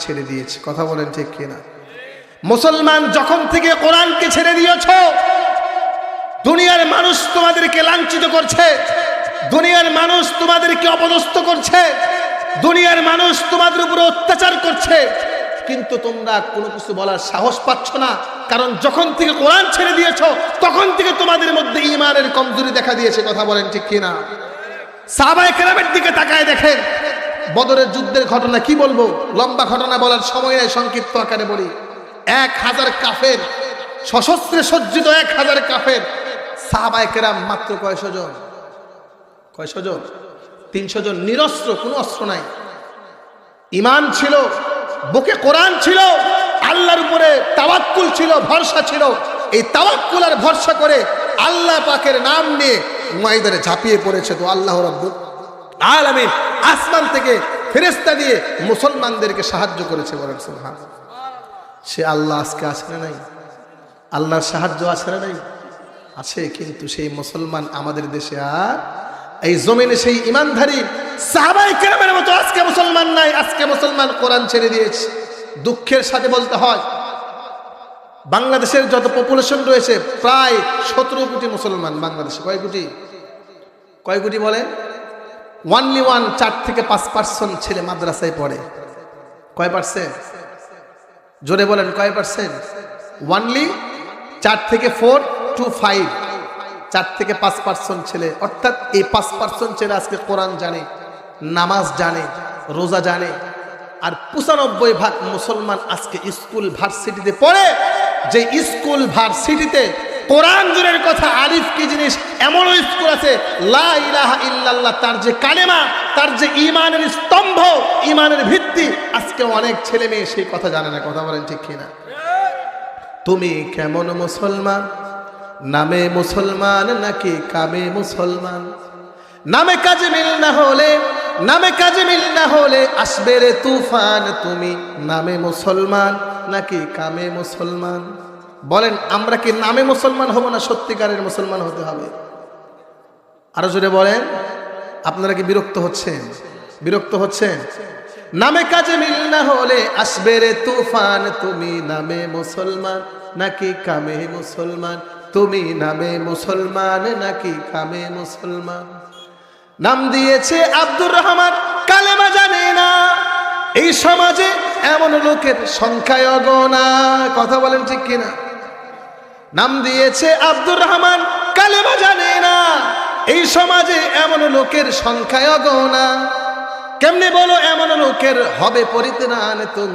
ছেড়ে দিয়েছে। কথা বলেন ঠিক কিনা? মুসলমান যখন থেকে কোরআনকে ছেড়ে দিয়েছ, দুনিয়ার মানুষ তোমাদেরকে লাঞ্ছিত করছে, দুনিয়ার মানুষ তোমাদেরকে অপদস্থ করছে, দুনিয়ার মানুষ তোমাদের উপরে অত্যাচার করছে, কিন্তু তোমরা কোনো কিছু বলার সাহস পাচ্ছ না। কারণ যখন থেকে কোরআন ছেড়ে দিয়েছ তখন থেকে তোমাদের মধ্যে ঈমানের কমজোরি দেখা দিয়েছে। কথা বলেন ঠিক কিনা? সাহাবায়ে কেরামের দিকে তাকায় দেখেন, বদরের যুদ্ধের ঘটনা কি বলবো, লম্বা ঘটনা বলার সময় নেই, সংক্ষিপ্ত আকারে বলি। 1000 কাফের, সশস্ত্রে সজ্জিত 1000 কাফের, সাহাবায়ে কেরাম মাত্র কয়শো জন? 300 জন, নিরস্ত্র, কোনো অস্ত্র নাই। ঈমান ছিল, বুকে কোরআন ছিল, আল্লাহর উপরে তাওয়াক্কুল ছিল, ভরসা ছিল। এই তাওয়াক্কুল আর ভরসা করে আল্লাহ পাকের নাম নিয়ে ময়দানে ঝাঁপিয়ে পড়েছে। তো আল্লাহ রাব্বুল আলামিন আসমান থেকে ফেরেশতা দিয়ে মুসলমানদেরকে সাহায্য করেছে। বলেন সুবহানাল্লাহ। সে আল্লাহ আজকে আছে না নাই? আল্লাহর সাহায্য আছে না নাই? আছে। কিন্তু সেই মুসলমান আমাদের দেশে আর এই জমিনে সেই ইমানধারী সাহাবায়ে কেরামের মতো আজকে মুসলমান নাই। আজকে মুসলমান কোরআন ছেড়ে দিয়েছে। দুঃখের সাথে বলতে হয়, বাংলাদেশের যত পপুলেশন রয়েছে প্রায় 17 কোটি মুসলমান। বাংলাদেশে কয় কোটি বলেন? ওয়ানলি 4 থেকে 5% ছেলে মাদ্রাসায় পড়ে। কয় পার্সেন্ট? জোরে বলেন, কয় পার্সেন্ট? ওয়ানলি 4 থেকে 4 to 5, 4 থেকে 5% ছেলে। অর্থাৎ এই 5% ছেলে আজকে কোরআন জানে, নামাজ জানে, রোজা জানে। আর 95% মুসলমান আজকে স্কুল ভার্সিটিতে পড়ে, যে স্কুল ভার্সিটিতে কোরআন জুড়ের কথা, আলিফ কি জিনিস, এমনও স্কুল আছে লা ইলাহা ইল্লাল্লাহ, তার যে কালেমা, তার যে ঈমানের স্তম্ভ, ঈমানের ভিত্তি, আজকে অনেক ছেলে মেয়ে সেই কথা জানে না। কথা বলেন ঠিক কিনা? তুমি কেমন মুসলমান, নামে মুসলমান নাকি কামে মুসলমান? নামে কাজে মিল না হলে আসবে রে তুফান। তুমি নামে মুসলমান নাকি কামে মুসলমান? বলেন, আমরা কি নামে মুসলমান হব না সত্যিকারের মুসলমান হতে হবে? আরো জোরে বলেন। আপনারা কি বিরক্ত হচ্ছেন? নামে কাজে মিল না হলে আসবে রে তুফান। তুমি নামে মুসলমান নাকি কামে মুসলমান? তুমি নামে মুসলমান নাকি কামে মুসলমান? নাম দিয়েছে আব্দুর রহমান, কালেমা জানে না। এই সমাজে এমন লোকের সংখ্যায় অগণা। কথা বলেন ঠিক কিনা? নাম দিয়েছে আব্দুর রহমান, কালেমা জানে না। এই সমাজে এমন লোকের সংখ্যায় অগণা। কেমনে বলো এমন লোকের হবে পরিত্রাণ? তুমি